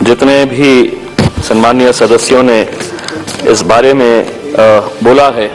जितने भी सम्मानीय सदस्यों ने इस बारे में बोला है,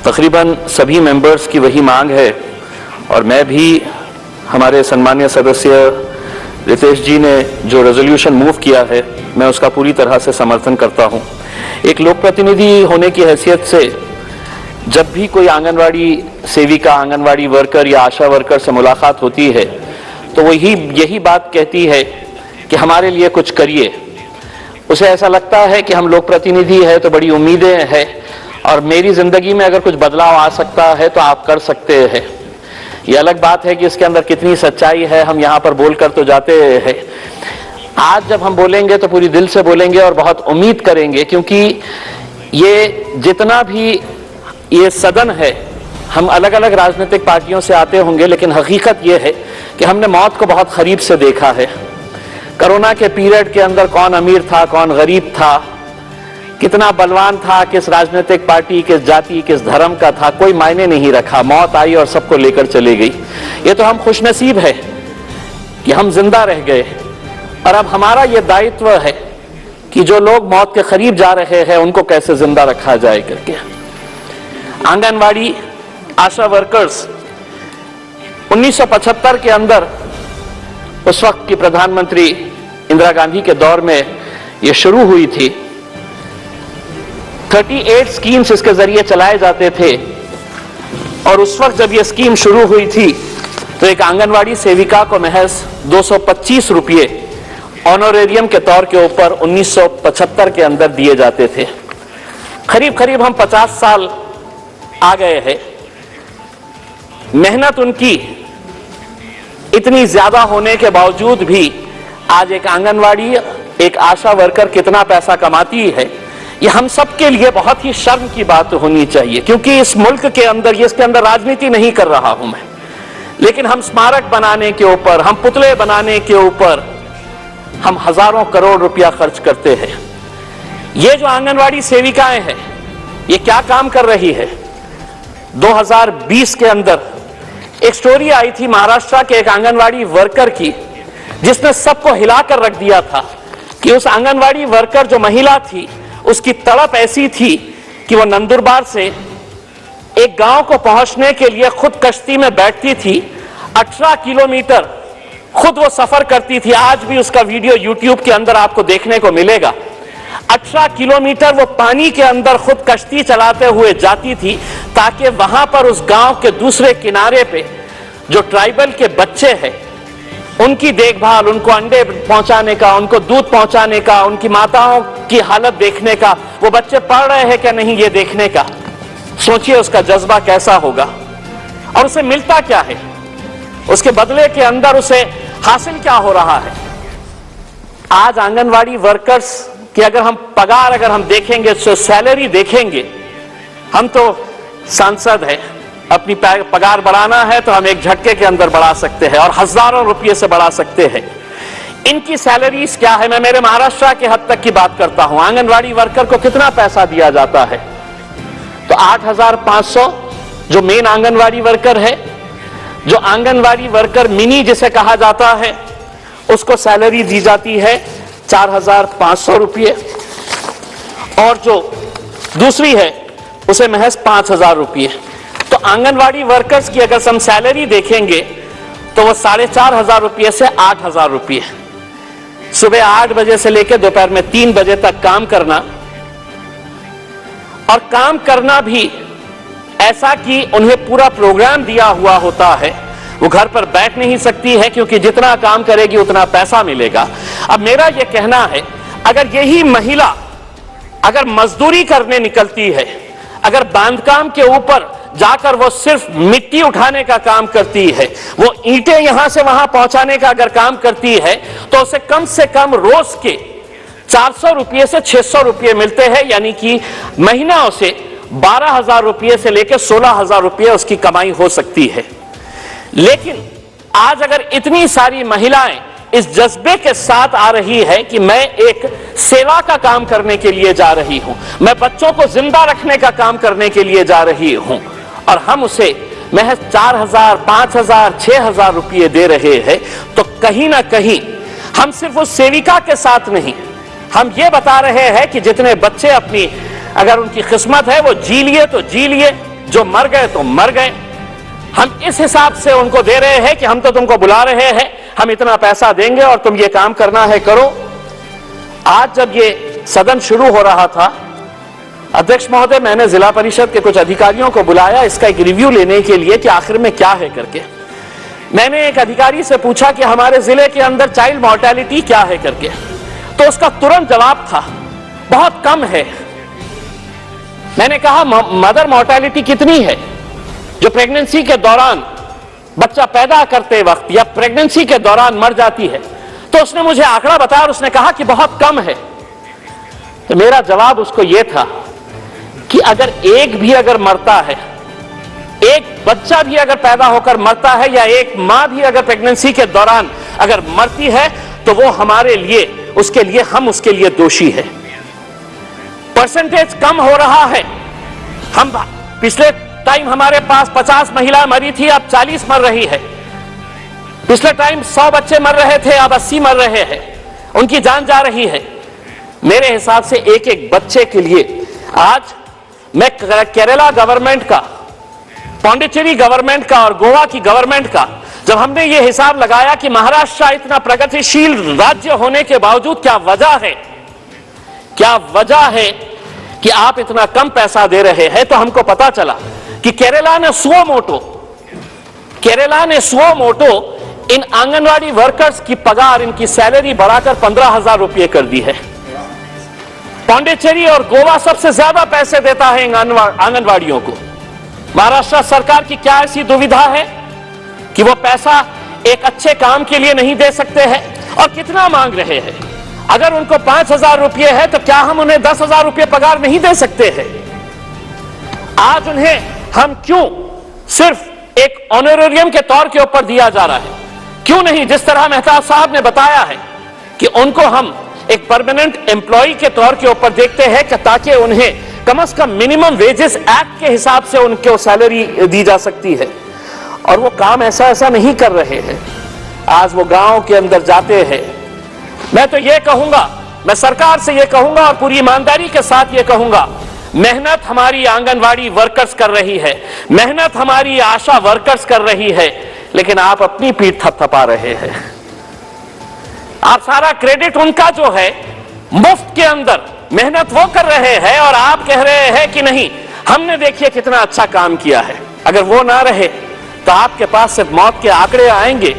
तकरीबन सभी मेंबर्स की वही मांग है और मैं भी हमारे सम्मानीय सदस्य रितेश जी ने जो रेजोल्यूशन मूव किया है मैं उसका पूरी तरह से समर्थन करता हूं। एक लोक प्रतिनिधि होने की हैसियत से जब भी कोई आंगनवाड़ी सेविका, आंगनवाड़ी वर्कर या आशा वर्कर से मुलाकात होती है तो वो यही बात कहती है कि हमारे लिए कुछ करिए। उसे ऐसा लगता है कि हम लोक प्रतिनिधि है तो बड़ी उम्मीदें हैं और मेरी जिंदगी में अगर कुछ बदलाव आ सकता है तो आप कर सकते हैं। ये अलग बात है कि इसके अंदर कितनी सच्चाई है, हम यहाँ पर बोलकर तो जाते हैं। आज जब हम बोलेंगे तो पूरी दिल से बोलेंगे और बहुत उम्मीद करेंगे, क्योंकि ये जितना भी ये सदन है, हम अलग अलग राजनीतिक पार्टियों से आते होंगे, लेकिन हकीकत ये है कि हमने मौत को बहुत करीब से देखा है। कोरोना के पीरियड के अंदर कौन अमीर था, कौन गरीब था, कितना बलवान था, किस राजनीतिक पार्टी, किस जाति, किस धर्म का था, कोई मायने नहीं रखा। मौत आई और सबको लेकर चली गई। ये तो हम खुशनसीब है कि हम जिंदा रह गए और अब हमारा ये दायित्व है कि जो लोग मौत के करीब जा रहे हैं उनको कैसे जिंदा रखा जाए करके। आंगनवाड़ी आशा वर्कर्स 1975 के अंदर उस वक्त की प्रधानमंत्री इंदिरा गांधी के दौर में ये शुरू हुई थी। 38 स्कीम्स इसके जरिए चलाए जाते थे और उस वक्त जब ये स्कीम शुरू हुई थी तो एक आंगनवाड़ी सेविका को महज 225 रुपये ऑनोरेरियम के तौर के ऊपर 1975 के अंदर दिए जाते थे। करीब करीब हम 50 साल आ गए हैं। मेहनत उनकी इतनी ज्यादा होने के बावजूद भी आज एक आंगनवाड़ी, एक आशा वर्कर कितना पैसा कमाती है, ये हम सब के लिए बहुत ही शर्म की बात होनी चाहिए। क्योंकि इस मुल्क के अंदर, ये इसके अंदर राजनीति नहीं कर रहा हूं मैं, लेकिन हम स्मारक बनाने के ऊपर, हम पुतले बनाने के ऊपर हम हजारों करोड़ रुपया खर्च करते हैं। ये जो आंगनवाड़ी सेविकाएं हैं ये क्या काम कर रही है? 2020 के अंदर एक स्टोरी आई थी महाराष्ट्र के एक आंगनवाड़ी वर्कर की, जिसने सबको हिलाकर रख दिया था कि उस आंगनवाड़ी वर्कर जो महिला थी उसकी तड़प ऐसी थी कि वो नंदुरबार से एक गांव को पहुंचने के लिए खुद कश्ती में बैठती थी। 18 किलोमीटर खुद वो सफर करती थी। आज भी उसका वीडियो YouTube के अंदर आपको देखने को मिलेगा। 18 किलोमीटर वो पानी के अंदर खुद कश्ती चलाते हुए जाती थी ताकि वहां पर उस गांव के दूसरे किनारे पे जो ट्राइबल के बच्चे हैं उनकी देखभाल, उनको अंडे पहुंचाने का, उनको दूध पहुंचाने का, उनकी माताओं की हालत देखने का, वो बच्चे पढ़ रहे हैं क्या नहीं ये देखने का। सोचिए उसका जज्बा कैसा होगा और उसे मिलता क्या है, उसके बदले के अंदर उसे हासिल क्या हो रहा है। आज आंगनवाड़ी वर्कर्स की अगर हम पगार अगर हम देखेंगे, सैलरी देखेंगे, हम तो सांसद है, अपनी पगार बढ़ाना है तो हम एक झटके के अंदर बढ़ा सकते हैं और हजारों रुपये से बढ़ा सकते हैं। इनकी सैलरीज क्या है? मैं मेरे महाराष्ट्र के हद तक की बात करता हूं। आंगनवाड़ी वर्कर को कितना पैसा दिया जाता है? तो 8,500 जो मेन आंगनवाड़ी वर्कर है, जो आंगनवाड़ी वर्कर मिनी जिसे कहा जाता है, उसको सैलरी दी जाती है 4,500 रुपये और जो दूसरी है उसे महज 5,000 रुपये। तो आंगनवाड़ी वर्कर्स की अगर हम सैलरी देखेंगे तो वो 4,500 रुपये से 8,000 रुपये। सुबह 8 बजे से लेकर दोपहर में 3 बजे तक काम करना, और काम करना भी ऐसा कि उन्हें पूरा प्रोग्राम दिया हुआ होता है। वो घर पर बैठ नहीं सकती है क्योंकि जितना काम करेगी उतना पैसा मिलेगा। अब मेरा यह कहना है, अगर यही महिला अगर मजदूरी करने निकलती है, अगर बांधकाम के ऊपर जाकर वो सिर्फ मिट्टी उठाने का काम करती है, वो ईंटें यहां से वहां पहुंचाने का अगर काम करती है, तो उसे कम से कम रोज के 400 रुपये से 600 रुपये मिलते हैं। यानी कि महीना उसे 12,000 रुपये से लेकर 16,000 रुपये उसकी कमाई हो सकती है। लेकिन आज अगर इतनी सारी महिलाएं इस जज्बे के साथ आ रही है कि मैं एक सेवा का काम करने के लिए जा रही हूं, मैं बच्चों को जिंदा रखने का काम करने के लिए जा रही हूं, और हम उसे महज 4,000, 5,000, 6,000 रुपये दे रहे हैं, तो कहीं ना कहीं हम सिर्फ उस सेविका के साथ नहीं, हम ये बता रहे हैं कि जितने बच्चे अपनी, अगर उनकी किस्मत है वो जी लिए तो जी लिए, जो मर गए तो मर गए। हम इस हिसाब से उनको दे रहे हैं कि हम तो तुमको बुला रहे हैं, हम इतना पैसा देंगे और तुम ये काम करना है करो। आज जब ये सदन शुरू हो रहा था, अध्यक्ष महोदय, मैंने जिला परिषद के कुछ अधिकारियों को बुलाया इसका एक रिव्यू लेने के लिए कि आखिर में क्या है करके। मैंने एक अधिकारी से पूछा कि हमारे जिले के अंदर चाइल्ड मॉर्टेलिटी क्या है करके, तो उसका तुरंत जवाब था बहुत कम है। मैंने कहा मदर मॉर्टेलिटी कितनी है जो प्रेगनेंसी के दौरान बच्चा पैदा करते वक्त या प्रेगनेंसी के दौरान मर जाती है? तो उसने मुझे आंकड़ा बताया और उसने कहा कि बहुत कम है। तो मेरा जवाब उसको यह था कि अगर एक भी अगर मरता है, एक बच्चा भी अगर पैदा होकर मरता है या एक मां भी अगर प्रेगनेंसी के दौरान अगर मरती है, तो वो हमारे लिए, उसके लिए, हम उसके लिए दोषी है। परसेंटेज कम हो रहा है। हम पिछले टाइम हमारे पास 50 महिला मरी थी, अब 40 मर रही है। पिछले टाइम 100 बच्चे मर रहे थे, अब 80 मर रहे हैं, उनकी जान जा रही है। मेरे हिसाब से एक एक बच्चे के लिए आज मैं केरला गवर्नमेंट का, पौंडीचेरी गवर्नमेंट का और गोवा की गवर्नमेंट का, जब हमने ये हिसाब लगाया कि महाराष्ट्र इतना प्रगतिशील राज्य होने के बावजूद क्या वजह है, क्या वजह है कि आप इतना कम पैसा दे रहे हैं, तो हमको पता चला कि केरला ने सुओ मोटो इन आंगनवाड़ी वर्कर्स की पगार, इनकी सैलरी बढ़ाकर 15,000 रुपये कर दी है। पौंडीचेरी और गोवा सबसे ज्यादा पैसे देता है आंगनवाड़ियों को। महाराष्ट्र सरकार की क्या ऐसी दुविधा है कि वो पैसा एक अच्छे काम के लिए नहीं दे सकते हैं? और कितना मांग रहे हैं? अगर उनको 5,000 रुपये है तो क्या हम उन्हें 10,000 रुपये पगार नहीं दे सकते हैं? आज उन्हें हम क्यों सिर्फ एक ऑनरेरियम के तौर के ऊपर दिया जा रहा है? क्यों नहीं, जिस तरह मेहताब साहब ने बताया है कि उनको हम एक परमानेंट एम्प्लॉय के तौर के ऊपर देखते हैं कि ताकि उन्हें कम से कम मिनिमम वेजेस एक्ट के हिसाब से उनको सैलरी दी जा सकती है। और वो काम ऐसा नहीं कर रहे हैं। आज वो गांव के अंदर जाते हैं। मैं तो ये कहूंगा, मैं सरकार से ये कहूंगा और पूरी ईमानदारी के साथ ये कहूंगा, मेहनत हमारी आंगनवाड़ी वर्कर्स कर रही है, मेहनत हमारी आशा वर्कर्स कर रही है, लेकिन आप अपनी पीठ थपथपा रहे हैं। आप सारा क्रेडिट उनका जो है मुफ्त के अंदर मेहनत वो कर रहे हैं और आप कह रहे हैं कि नहीं, हमने देखिए कितना अच्छा काम किया है। अगर वो ना रहे तो आपके पास सिर्फ मौत के आंकड़े आएंगे।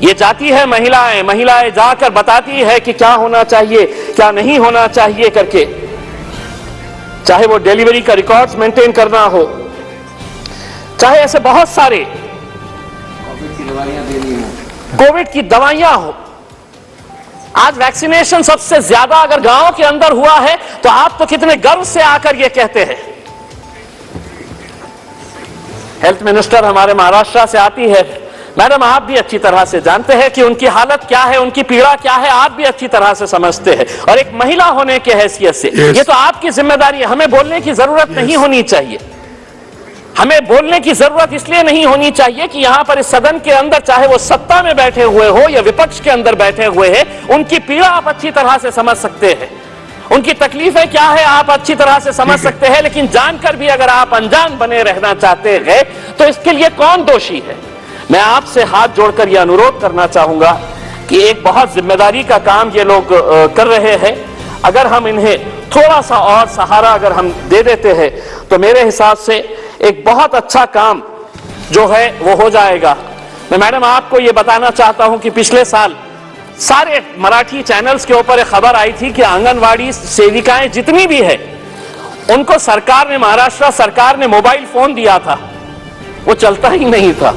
ये जाती है महिलाएं जाकर बताती है कि क्या होना चाहिए, क्या नहीं होना चाहिए करके, चाहे वो डिलीवरी का रिकॉर्ड्स मेंटेन करना हो, चाहे ऐसे बहुत सारे कोविड की दवाइयां हो। आज वैक्सीनेशन सबसे ज्यादा अगर गांव के अंदर हुआ है तो आप तो कितने गर्व से आकर ये कहते हैं। हेल्थ मिनिस्टर हमारे महाराष्ट्र से आती है, मैडम आप भी अच्छी तरह से जानते हैं कि उनकी हालत क्या है, उनकी पीड़ा क्या है, आप भी अच्छी तरह से समझते हैं। और एक महिला होने के हैसियत से ये तो आपकी जिम्मेदारी है। हमें बोलने की जरूरत नहीं होनी चाहिए। हमें बोलने की जरूरत इसलिए नहीं होनी चाहिए कि यहां पर इस सदन के अंदर, चाहे वो सत्ता में बैठे हुए हो या विपक्ष के अंदर बैठे हुए हैं, उनकी पीड़ा आप अच्छी तरह से समझ सकते हैं, उनकी तकलीफें क्या है आप अच्छी तरह से समझ सकते हैं। लेकिन जानकर भी अगर आप अनजान बने रहना चाहते हैं तो इसके लिए कौन दोषी है? मैं आपसे हाथ जोड़कर यह अनुरोध करना चाहूंगा कि एक बहुत जिम्मेदारी का काम ये लोग कर रहे हैं। अगर हम इन्हें थोड़ा सा और सहारा अगर हम दे देते हैं तो मेरे हिसाब से एक बहुत अच्छा काम जो है वो हो जाएगा। मैं मैडम आपको ये बताना चाहता हूं कि पिछले साल सारे मराठी चैनल्स के ऊपर एक खबर आई थी कि आंगनवाड़ी सेविकाएं जितनी भी है उनको सरकार ने, महाराष्ट्र सरकार ने मोबाइल फोन दिया था, वो चलता ही नहीं था।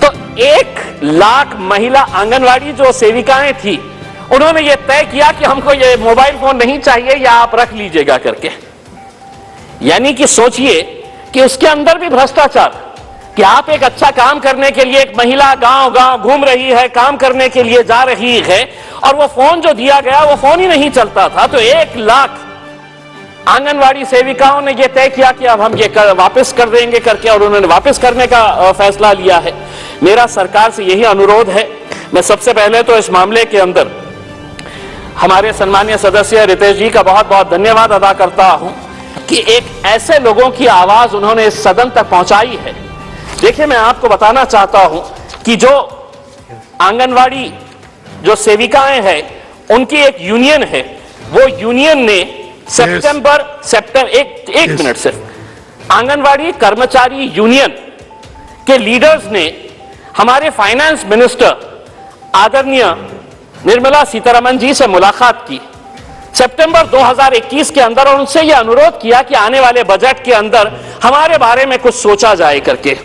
तो 1 लाख महिला आंगनवाड़ी जो सेविकाएं थी उन्होंने ये तय किया कि हमको ये मोबाइल फोन नहीं चाहिए या आप रख लीजिएगा करके। यानी कि सोचिए कि उसके अंदर भी भ्रष्टाचार, कि आप एक अच्छा काम करने के लिए, एक महिला गांव गांव घूम रही है, काम करने के लिए जा रही है और वो फोन जो दिया गया वो फोन ही नहीं चलता था। तो 1 लाख आंगनवाड़ी सेविकाओं ने ये तय किया कि अब हम ये वापस कर देंगे करके, और उन्होंने वापस करने का फैसला लिया है। मेरा सरकार से यही अनुरोध है, मैं सबसे पहले तो इस मामले के अंदर हमारे सम्मानीय सदस्य रितेश जी का बहुत बहुत धन्यवाद अदा करता हूं कि एक ऐसे लोगों की आवाज उन्होंने इस सदन तक पहुंचाई है। देखिए, मैं आपको बताना चाहता हूं कि जो आंगनवाड़ी जो सेविकाएं हैं उनकी एक यूनियन है, वो यूनियन ने सितंबर एक मिनट सिर्फ, आंगनवाड़ी कर्मचारी यूनियन के लीडर्स ने हमारे फाइनेंस मिनिस्टर आदरणीय निर्मला सीतारमण जी से मुलाकात की सितंबर 2021 के अंदर और उनसे यह अनुरोध किया कि आने वाले बजट के अंदर हमारे बारे में कुछ सोचा जाए करके।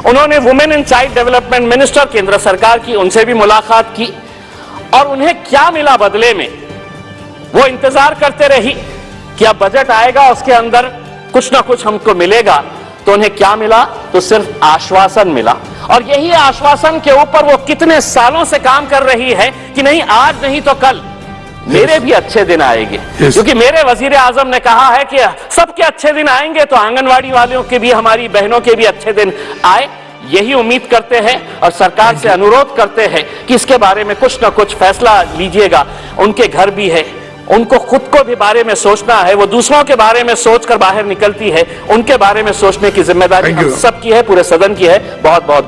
उन्होंने women and child development minister केंद्र सरकार की, उनसे भी मुलाकात की और उन्हें क्या मिला बदले में, वो इंतजार करते रही कि अब बजट आएगा उसके अंदर कुछ ना कुछ हमको मिलेगा। तो उन्हें क्या मिला? तो सिर्फ आश्वासन मिला। और यही आश्वासन के ऊपर वो कितने सालों से काम कर रही है कि नहीं, आज नहीं तो कल मेरे भी अच्छे दिन आएंगे। क्योंकि मेरे वजीर आजम ने कहा है कि सबके अच्छे दिन आएंगे, तो आंगनवाड़ी वालों के भी, हमारी बहनों के भी अच्छे दिन आए। यही उम्मीद करते हैं और सरकार से अनुरोध करते हैं कि इसके बारे में कुछ ना कुछ फैसला लीजिएगा। उनके घर भी है, उनको खुद को भी बारे में सोचना है, वो दूसरों के बारे में सोचकर बाहर निकलती है, उनके बारे में सोचने की जिम्मेदारी हम सबकी है, पूरे सदन की है। बहुत बहुत